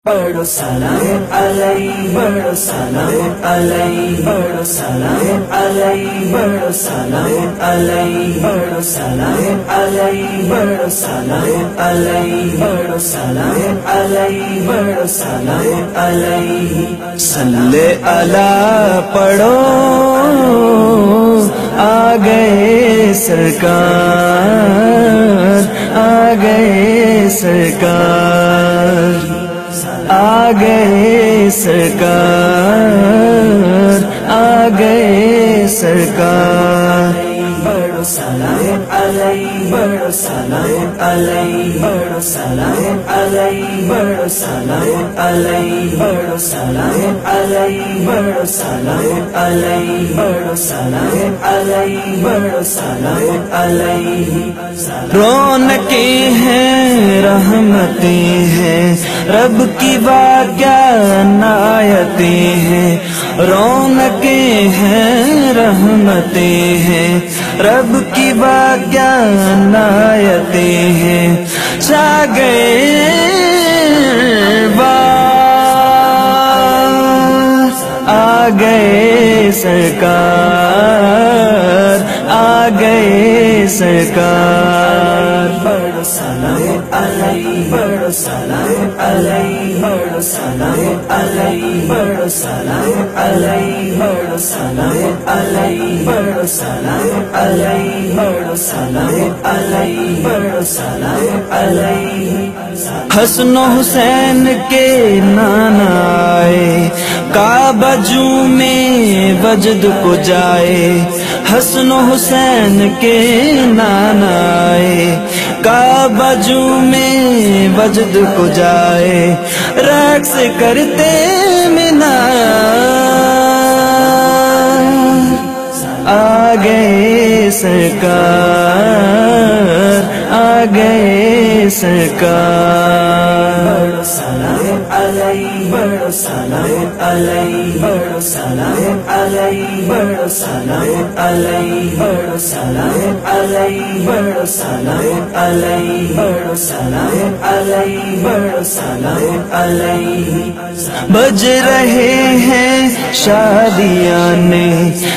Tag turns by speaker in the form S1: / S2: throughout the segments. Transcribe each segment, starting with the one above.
S1: بڑو سلام علیہ بڑو سلام علیہ بڑو سلام علیہ بڑو سلام علیہ بڑو سلام علیہ بڑو سلام علیہ بڑو سلام علیہ بڑو سلام علیہ صلی اللہ پڑھو آ گئے سرکار آ گئے سرکار آ گئے سرکار آ گئے سرکار بڑو سلام علیہ بڑو سلام علیہ بڑو سلام علیہ بڑو سلام علیہ بڑو سلام علیہ بڑو سلام علیہ بڑو سلام علیہ بڑو سلام علیہ رونقیں ہیں رحمتیں ہیں رب کی واقعہ عنایتیں ہیں رونقیں ہیں رحمتیں ہیں رب کی واقعہ عنایتیں ہیں چھا گئے آ گئے سرکار آ گئے سرکار بڑو سلام علیہ بڑو سلام علیہ بڑو سلام علیہ بڑو سلام علیہ بڑو سلام علیہ بڑو سلام علیہ بڑو سلام علیہ بڑو سلام علیہ حسن و حسین کے نانا آئے کعبہ میں وجد کو جائے حسن و حسین کے نانا آئے کعبہ میں وجد کو جائے رقص کرتے منا آ گئے سرکار آ گئے سرکار بڑو سلام علیہ بڑو سلام علیہ بڑو سلام علیہ بڑو سلام علیہ بڑو سلام علیہ بڑو سلام علیہ بڑو سلام علیہ بڑو سلام علیہ بج رہے ہیں شادیانے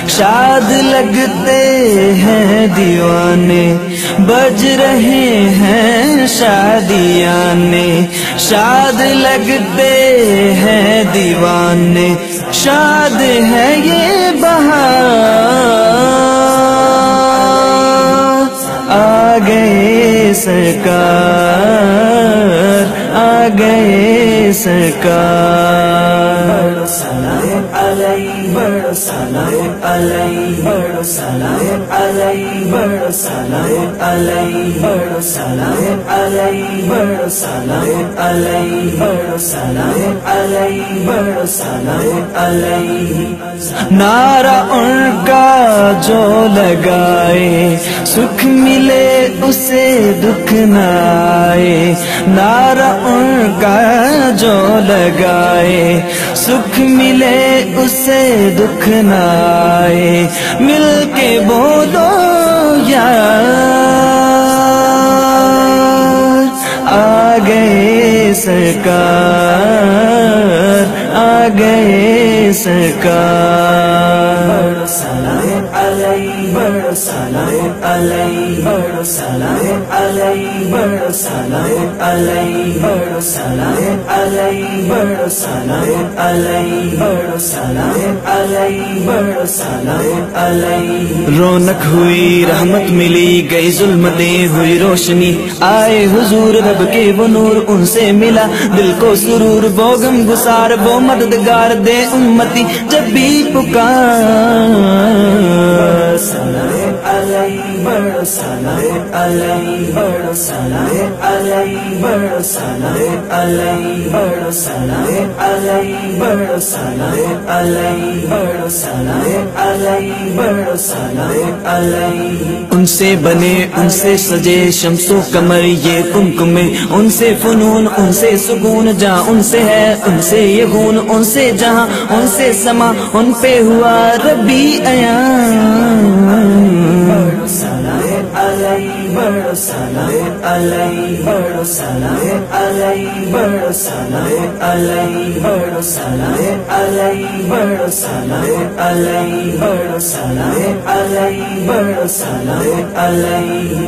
S1: شاد لگتے ہیں دیوانے بج رہے ہیں شادیانے شاد لگتے ہیں دیوانے شاد ہے یہ بہار آ گئے سرکار آ گئے سرکار بڑو سلام علیہ بڑو سلام علیہ بڑو سلام علیہ بڑو سلام علیہ بڑو سلام علیہ بڑو سلام علیہ بڑو سلام علیہ بڑو سلام علیہ نعرہ ان کا جو لگائے سکھ ملے اسے دکھ نہ آئے نعرہ ان کا جو لگائے سکھ ملے اسے دکھ نہ آئے مل کے بولو یار آ گئے سرکار آ گئے سرکار بڑو سلام علیہ بڑو سلام علیہ بڑو سلام علیہ بڑو سلام علیہ بڑو سلام علیہ بڑو سلام علیہ بڑو سلام علیہ بڑو سلام علیہ رونق ہوئی رحمت ملی گئی ظلمتیں ہوئی روشنی آئے حضور رب کے وہ نور ان سے ملا دل کو سرور وہ غم گسار وہ مددگار دے امتی جب بھی پکار سلام علیہ بڑو سلام علیہ بڑو سلام علیہ بڑو سلام علیہ بڑو سلام علیہ بڑو سلام علیہ بڑو سلام علیہ بڑو سلام علیہ ان سے بنے ان سے سجے شمس و قمر یہ کمکمے ان سے فنون ان سے سکون جہاں ان سے ہے ان سے یہ خون ان سے جہاں ان سے سما ان پہ ہوا ربی عیان سلام علیہ بڑو سلام علیہ بڑو سلام علیہ بڑو سلام علیہ بڑو سلام علیہ بڑو سلام علیہ بڑو سلام علیہ بڑو سلام علیہ.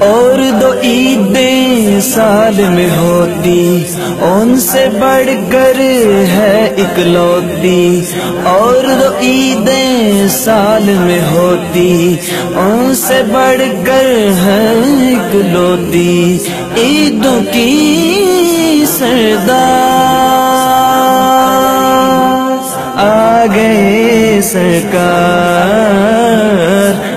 S1: اور دو عیدیں سال میں ہوتی ان سے بڑھ کر ہے اکلوتی. اور دو عیدیں سال میں ہوتی ان سے بڑھ کر ہے اکلوتی. عیدوں کی سردار آ گئے سرکار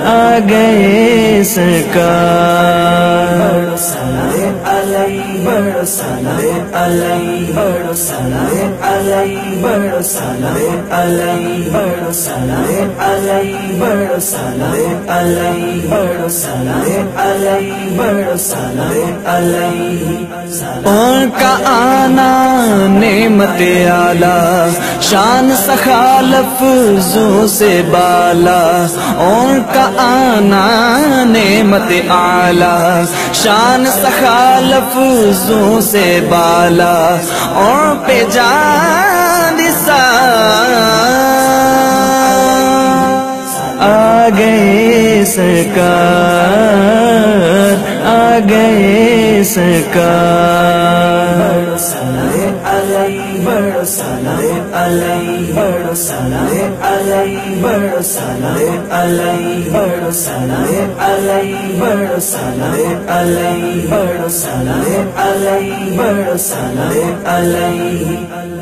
S1: آ گئے سرکار. بڑو سلام علیہ بڑو سلام علیہ بڑو سلام علیہ بڑو سلام علیہ بڑو سلام علیہ بڑو سلام علیہ بڑو سلام علیہ بڑو سلام علیہ. ان کا آنا نعمت اعلیٰ شان سخا لفظوں سے بالا. ان کا آنا نعمت اعلیٰ شان سخا لفظوں سے بالا. اور پہ جان آ گئے سرکار آ گئے سرکار. بڑو سلام علیہ بڑو سلام علیہ بڑو سلام علیہ بڑو سلام علیہ بڑو سلام علیہ بڑو سلام علیہ بڑو سلام علیہ بڑو سلام علیہ.